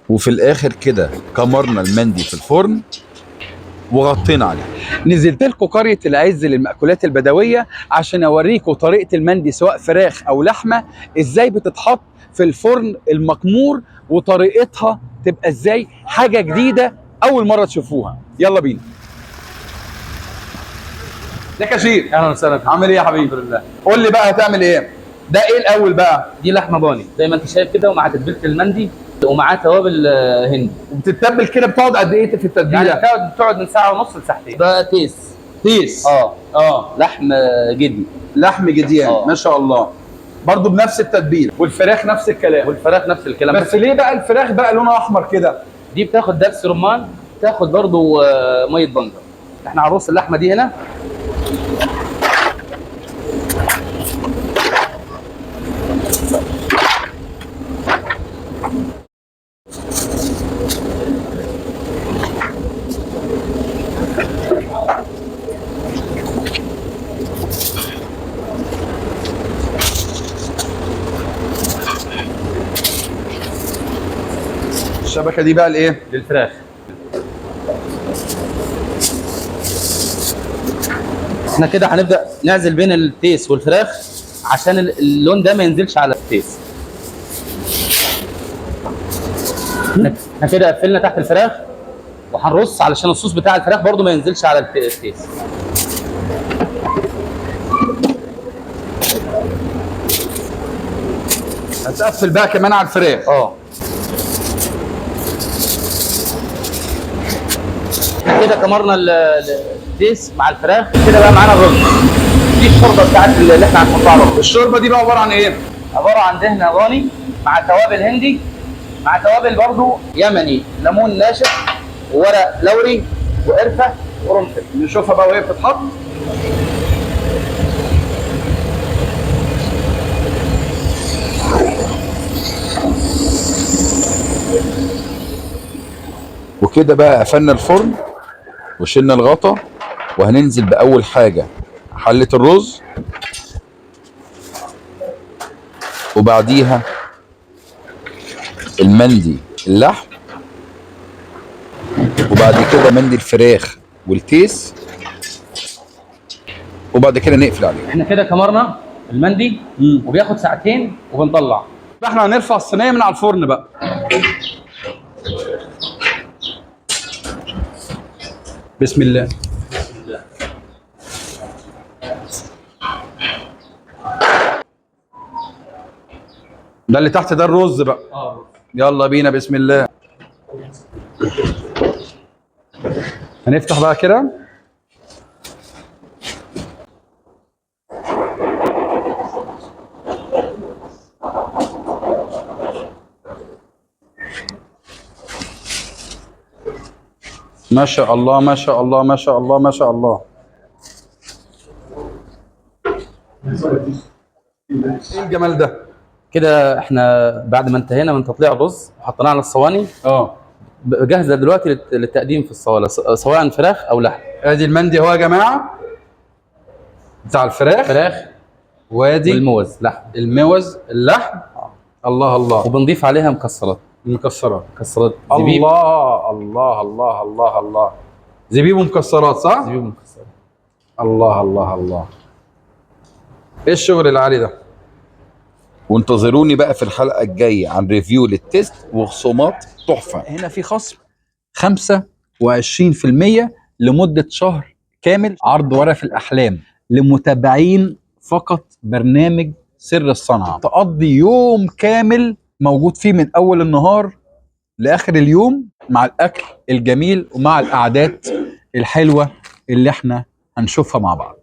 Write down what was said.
وفي الاخر كده كمرنا المندي في الفرن وغطينا عليه. نزلت لكم قرية العز للمأكولات البدوية عشان اوريكم طريقة المندي سواء فراخ او لحمة ازاي بتتحط في الفرن المكمور، وطريقتها تبقى ازاي حاجة جديدة اول مرة تشوفوها. يلا بينا. ازيك يا شيخ؟ اهلا وسهلا. عامل ايه يا حبيبي؟ الحمد لله. قول لي بقى هتعمل ايه؟ ده ايه الاول بقى؟ دي لحمه ضاني زي ما انت شايف كده، ومع تتبيله المندي ومعاه توابل هندي. وبتتبل كده بتقعد قد ايه في التتبيله؟ يعني بتقعد من ساعه ونص لساعتين. ده تيس. تيس. لحم جدي. لحم جديان. ما شاء الله. برضه بنفس التتبيله. والفراخ نفس الكلام. والفراخ نفس الكلام. بس ليه بقى الفراخ بقى لونها احمر كده؟ دي بتاخد دبس رمان، بتاخد برضه ميه بنجر. احنا عروس اللحمه دي هنا. الشبكه دي بقى الايه؟ للفراخ. احنا كده هنبدا نعزل بين التيس والفراخ عشان اللون ده ما ينزلش على التيس. احنا كده قفلنا تحت الفراخ، وهنرص علشان الصوص بتاع الفراخ برضو ما ينزلش على التيس. هتقفل بقى كمان على الفراخ. كده كمرنا التيس مع الفراخ. كده بقى معانا الرز. دي الشوربه بتاعت اللي احنا هنحطها على الرز. الشوربه دي بقى عباره عن ايه؟ عباره عن دهنه ضاني مع توابل هندي مع توابل برضو يمني، ليمون ناشف وورق لوري وقرفه وقرنفل. نشوفها بقى وهي بتتحط. وكده بقى قفلنا الفرن وشلنا الغطا، وهننزل باول حاجه حله الرز، وبعديها المندي اللحم، وبعد كده مندي الفراخ والتيس، وبعد كده نقفل عليه. احنا كده كمرنا المندي وبياخد ساعتين وبنطلع. احنا هنرفع الصينيه من على الفرن بقى. بسم الله. ده اللي تحت ده الرز بقى. يلا بينا بسم الله. هنفتح بقى كده. ما شاء الله ما شاء الله ما شاء الله ما شاء الله. ايه الجمال ده؟ كده احنا بعد ما انتهينا من تطليع الرز وحطيناه على الصواني، جاهزه دلوقتي للتقديم في الصواني سواء فراخ او لحم. ادي المندي اهو يا جماعه بتاع الفراخ، وادي والموز لحم. الموز اللحم. الله الله. وبنضيف عليها مكسرات مكسرات زبيب. الله الله الله الله الله. زبيب ومكسرات صح؟ زبيب ومكسرات. الله الله الله. ايه الشغل العالي ده؟ وانتظروني بقى في الحلقه الجايه عن ريفيو للتيست وخصومات تحفه. هنا في خصم 25% لمده شهر كامل، عرض ورق الاحلام لمتابعين فقط برنامج سر الصنعه. تقضي يوم كامل موجود فيه من اول النهار لاخر اليوم مع الاكل الجميل ومع القعدات الحلوه اللي احنا هنشوفها مع بعض.